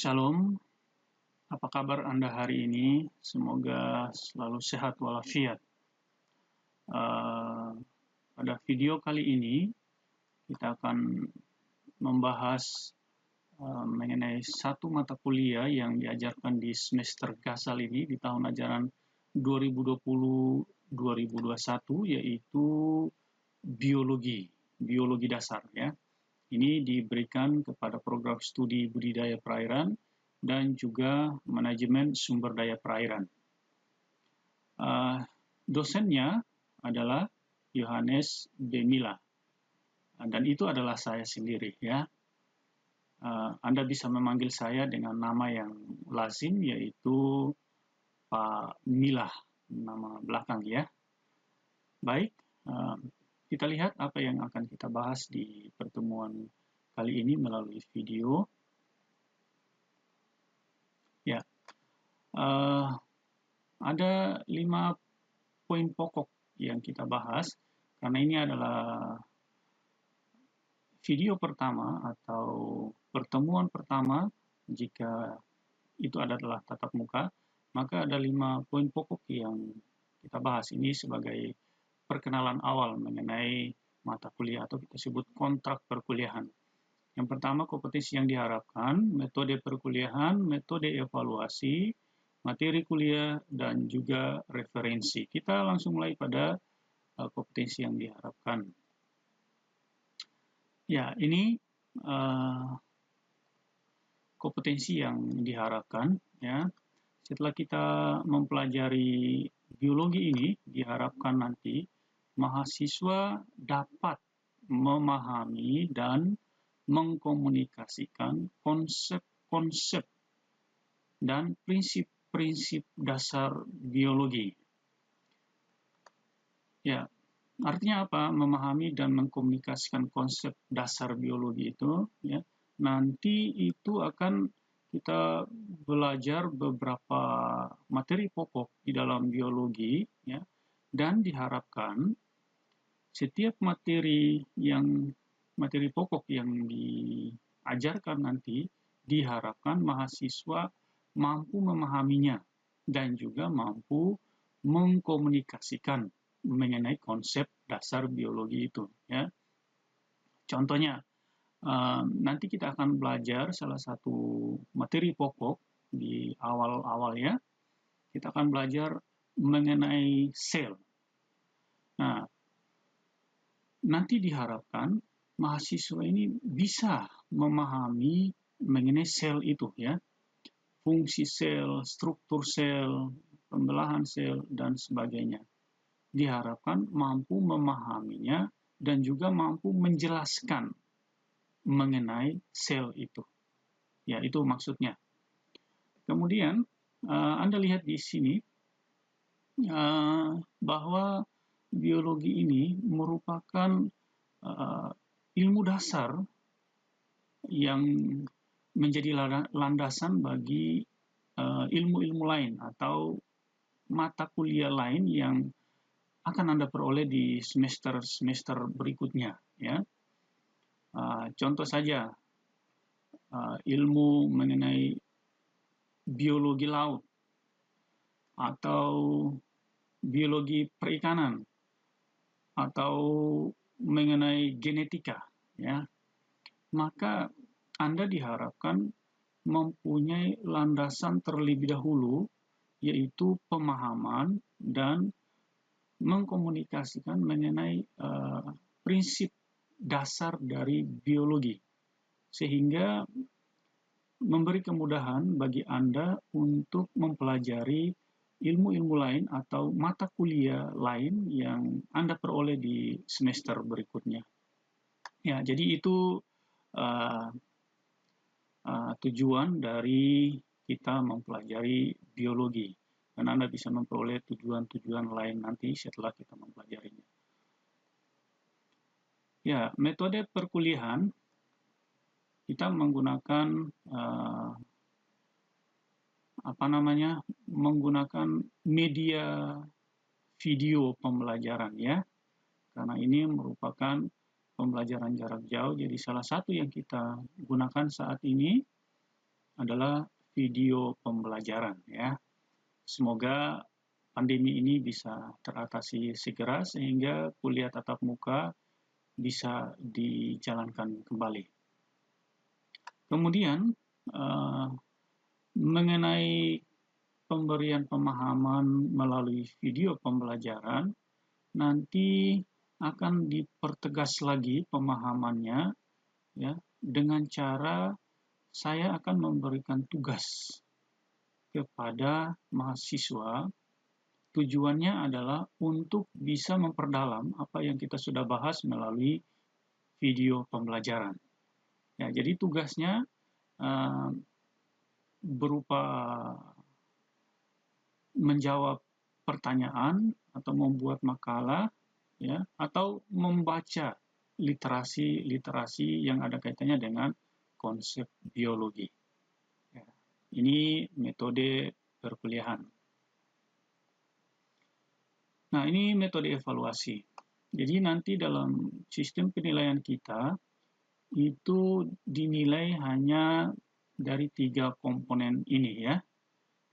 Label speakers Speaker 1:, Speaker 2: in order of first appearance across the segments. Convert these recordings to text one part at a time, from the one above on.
Speaker 1: Shalom, apa kabar Anda hari ini? Semoga selalu sehat walafiat. Pada video kali ini, kita akan membahas mengenai satu mata kuliah yang diajarkan di semester Gasal ini di tahun ajaran 2020-2021, yaitu biologi dasar, ya. Ini diberikan kepada program studi budidaya perairan dan juga manajemen sumber daya perairan. Dosennya adalah Yohanes Demila, dan itu adalah saya sendiri, ya. Anda bisa memanggil saya dengan nama yang lazim, yaitu Pak Milah, nama belakang, ya. Baik, kita lihat apa yang akan kita bahas di pertemuan kali ini melalui video. Ya, ada 5 poin pokok yang kita bahas, karena ini adalah video pertama atau pertemuan pertama jika itu adalah tatap muka, maka ada 5 poin pokok yang kita bahas. Ini sebagai perkenalan awal mengenai mata kuliah atau kita sebut kontrak perkuliahan. Yang pertama, kompetensi yang diharapkan, metode perkuliahan, metode evaluasi, materi kuliah, dan juga referensi. Kita langsung mulai pada kompetensi yang diharapkan. Ya, ini kompetensi yang diharapkan, ya. Setelah kita mempelajari biologi ini, diharapkan nanti mahasiswa dapat memahami dan mengkomunikasikan konsep-konsep dan prinsip-prinsip dasar biologi. Ya, artinya apa? Memahami dan mengkomunikasikan konsep dasar biologi itu, ya. Nanti itu akan kita belajar beberapa materi pokok di dalam biologi, ya. Dan diharapkan setiap materi pokok yang diajarkan nanti diharapkan mahasiswa mampu memahaminya dan juga mampu mengkomunikasikan mengenai konsep dasar biologi itu, ya. Contohnya, nanti kita akan belajar salah satu materi pokok di awal-awal, ya. Kita akan belajar mengenai sel. Nah, nanti diharapkan mahasiswa ini bisa memahami mengenai sel itu, ya. Fungsi sel, struktur sel, pembelahan sel, dan sebagainya. Diharapkan mampu memahaminya dan juga mampu menjelaskan mengenai sel itu. Ya, itu maksudnya. Kemudian, Anda lihat di sini bahwa biologi ini merupakan ilmu dasar yang menjadi landasan bagi ilmu-ilmu lain atau mata kuliah lain yang akan Anda peroleh di semester-semester berikutnya, ya. Contoh saja, ilmu mengenai biologi laut atau biologi perikanan atau mengenai genetika, ya. Maka Anda diharapkan mempunyai landasan terlebih dahulu, yaitu pemahaman dan mengkomunikasikan mengenai prinsip dasar dari biologi, sehingga memberi kemudahan bagi Anda untuk mempelajari ilmu-ilmu lain atau mata kuliah lain yang Anda peroleh di semester berikutnya. Ya, jadi itu tujuan dari kita mempelajari biologi, dan Anda bisa memperoleh tujuan-tujuan lain nanti setelah kita mempelajarinya. Ya, metode perkuliahan kita menggunakan menggunakan media video pembelajaran, ya, karena ini merupakan pembelajaran. pembelajaran jarak jauh. Jadi salah satu yang kita gunakan saat ini adalah video pembelajaran ya. Semoga pandemi ini bisa teratasi segera sehingga kuliah tatap muka bisa dijalankan kembali. Kemudian mengenai pemberian pemahaman melalui video pembelajaran, nanti akan dipertegas lagi pemahamannya ya, dengan cara saya akan memberikan tugas kepada mahasiswa. Tujuannya adalah untuk bisa memperdalam apa yang kita sudah bahas melalui video pembelajaran. Ya, jadi tugasnya berupa menjawab pertanyaan atau membuat makalah ya, atau membaca literasi yang ada kaitannya dengan konsep biologi. Ya, ini metode perkuliahan. Nah, ini metode evaluasi. Jadi nanti dalam sistem penilaian kita itu dinilai hanya dari 3 komponen ini ya.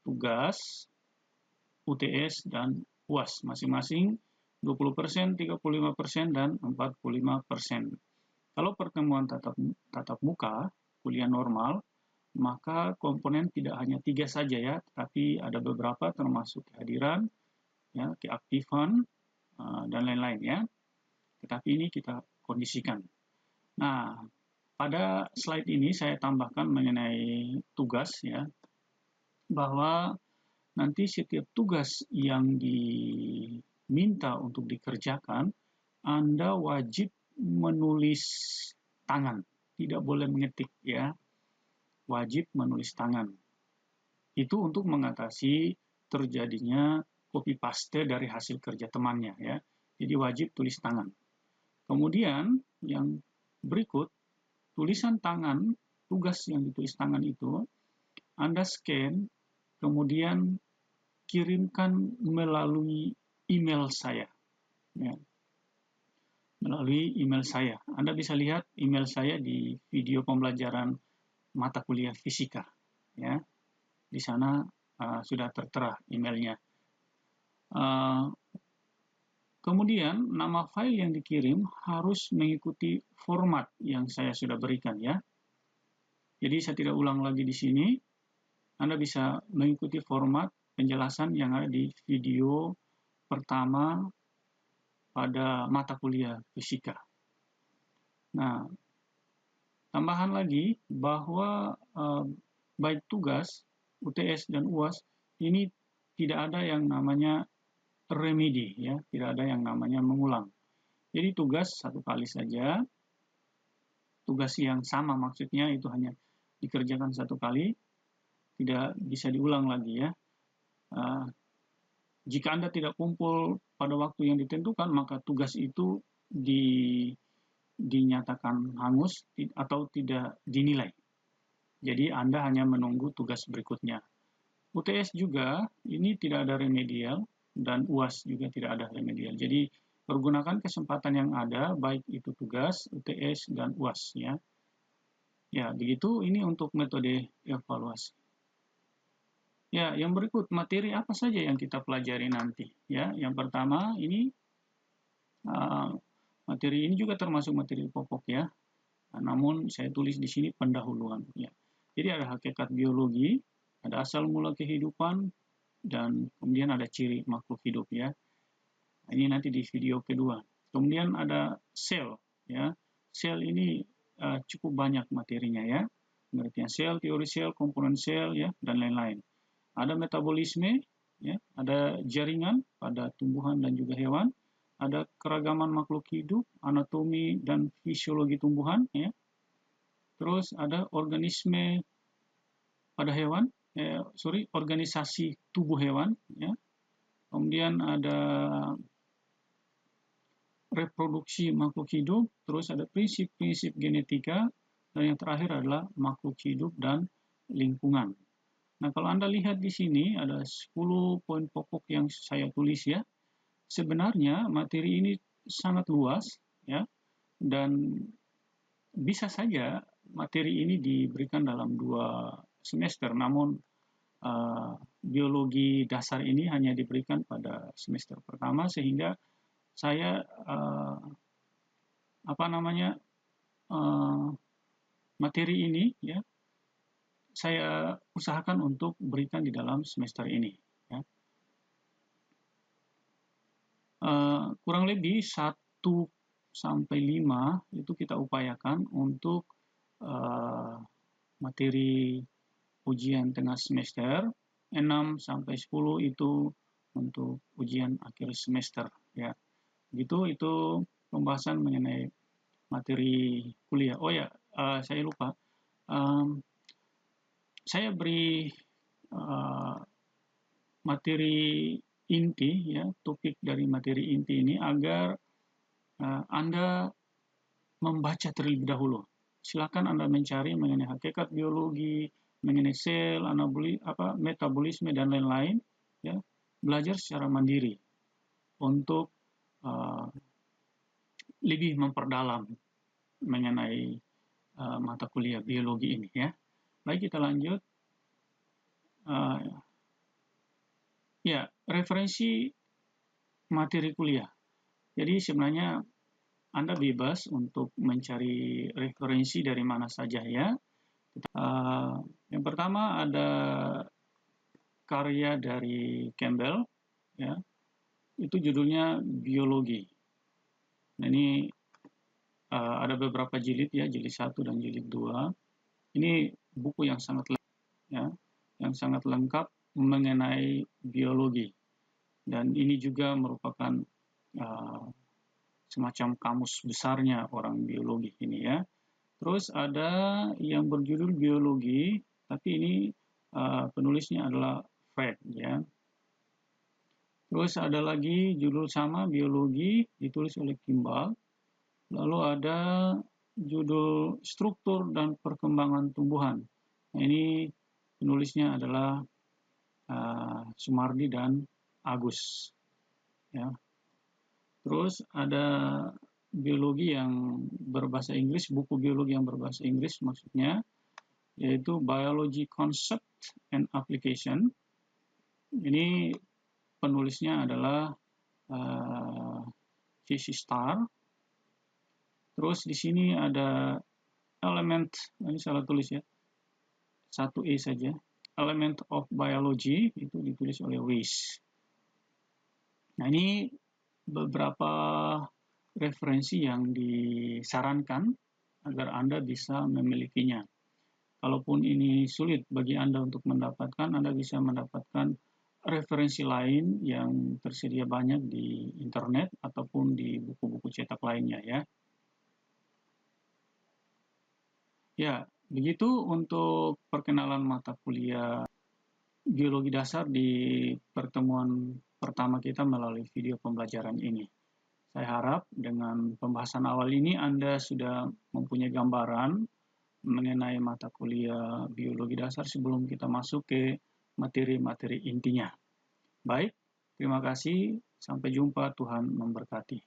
Speaker 1: Tugas, UTS, dan UAS. Masing-masing 20%, 35%, dan 45%. Kalau pertemuan tatap muka, kuliah normal, maka komponen tidak hanya 3 saja ya, tapi ada beberapa termasuk kehadiran, ya, keaktifan, dan lain-lain ya. Tetapi ini kita kondisikan. Nah, pada slide ini saya tambahkan mengenai tugas ya, bahwa nanti setiap tugas yang diminta untuk dikerjakan, Anda wajib menulis tangan, tidak boleh mengetik ya, wajib menulis tangan. Itu untuk mengatasi terjadinya copy paste dari hasil kerja temannya ya. Jadi wajib tulis tangan. Kemudian yang berikut, tulisan tangan, tugas yang ditulis tangan itu Anda scan, kemudian kirimkan melalui email saya ya. Melalui email saya. Anda bisa lihat email saya di video pembelajaran mata kuliah fisika ya. Di sana sudah tertera emailnya. Kemudian nama file yang dikirim harus mengikuti format yang saya sudah berikan ya. Jadi saya tidak ulang lagi di sini. Anda bisa mengikuti format penjelasan yang ada di video pertama pada mata kuliah fisika. Nah, tambahan lagi bahwa baik tugas, UTS, dan UAS ini tidak ada yang namanya remedi ya, tidak ada yang namanya mengulang. Jadi tugas satu kali saja, tugas yang sama maksudnya itu hanya dikerjakan satu kali, tidak bisa diulang lagi ya. Jika Anda tidak kumpul pada waktu yang ditentukan, maka tugas itu dinyatakan hangus atau tidak dinilai. Jadi Anda hanya menunggu tugas berikutnya. UTS juga ini tidak ada remedial, dan UAS juga tidak ada remedial. Jadi pergunakan kesempatan yang ada, baik itu tugas, UTS, dan UAS ya. Ya, begitu ini untuk metode evaluasi. Ya, yang berikut materi apa saja yang kita pelajari nanti ya. Yang pertama ini materi ini juga termasuk materi pokok ya. Namun saya tulis di sini pendahuluan ya. Jadi ada hakikat biologi, ada asal mula kehidupan, dan kemudian ada ciri makhluk hidup ya. Ini nanti di video kedua. Kemudian ada sel ya. Sel ini cukup banyak materinya ya. Pengertian sel, teori sel, komponen sel ya, dan lain-lain. Ada metabolisme ya, ada jaringan pada tumbuhan dan juga hewan, ada keragaman makhluk hidup, anatomi dan fisiologi tumbuhan ya. Terus ada organisme pada hewan, organisasi tubuh hewan ya. Kemudian ada reproduksi makhluk hidup, terus ada prinsip-prinsip genetika, dan yang terakhir adalah makhluk hidup dan lingkungan. Nah, kalau Anda lihat di sini ada 10 poin pokok yang saya tulis ya. Sebenarnya materi ini sangat luas ya, dan bisa saja materi ini diberikan dalam 2 semester, namun biologi dasar ini hanya diberikan pada semester pertama, sehingga saya materi ini ya saya usahakan untuk berikan di dalam semester ini ya. Kurang lebih 1 sampai 5 itu kita upayakan untuk materi ujian tengah semester, 6 sampai 10 itu untuk ujian akhir semester ya. Itu pembahasan mengenai materi kuliah. Oh ya, saya lupa. Saya beri materi inti ya, topik dari materi inti ini agar Anda membaca terlebih dahulu. Silakan Anda mencari mengenai hakikat biologi, mengenai sel, metabolisme dan lain-lain ya. Belajar secara mandiri untuk lebih memperdalam mengenai mata kuliah biologi ini ya. Baik, kita lanjut. Ya, referensi materi kuliah. Jadi sebenarnya Anda bebas untuk mencari referensi dari mana saja ya. Yang pertama ada karya dari Campbell ya. Itu judulnya Biologi. Nah, ini ada beberapa jilid ya, jilid 1 dan jilid 2. Ini buku yang sangat lengkap ya, yang sangat lengkap mengenai biologi. Dan ini juga merupakan semacam kamus besarnya orang biologi ini ya. Terus ada yang berjudul Biologi, tapi ini penulisnya adalah Fred ya. Terus ada lagi judul sama Biologi, ditulis oleh Kimball. Lalu ada judul Struktur dan Perkembangan Tumbuhan. Nah, ini penulisnya adalah Sumardi dan Agus ya. Terus ada biologi yang berbahasa Inggris, buku biologi yang berbahasa Inggris maksudnya, yaitu Biology Concept and Application. Ini penulisnya adalah J.C. Starr. Terus di sini ada Element, ini salah tulis ya, 1E saja. Element of Biology, itu ditulis oleh Weiss. Nah, ini beberapa referensi yang disarankan agar Anda bisa memilikinya. Kalaupun ini sulit bagi Anda untuk mendapatkan, Anda bisa mendapatkan referensi lain yang tersedia banyak di internet ataupun di buku-buku cetak lainnya ya. Ya, begitu untuk perkenalan mata kuliah biologi dasar di pertemuan pertama kita melalui video pembelajaran ini. Saya harap dengan pembahasan awal ini Anda sudah mempunyai gambaran mengenai mata kuliah biologi dasar sebelum kita masuk ke materi-materi intinya. Baik, terima kasih. Sampai jumpa. Tuhan memberkati.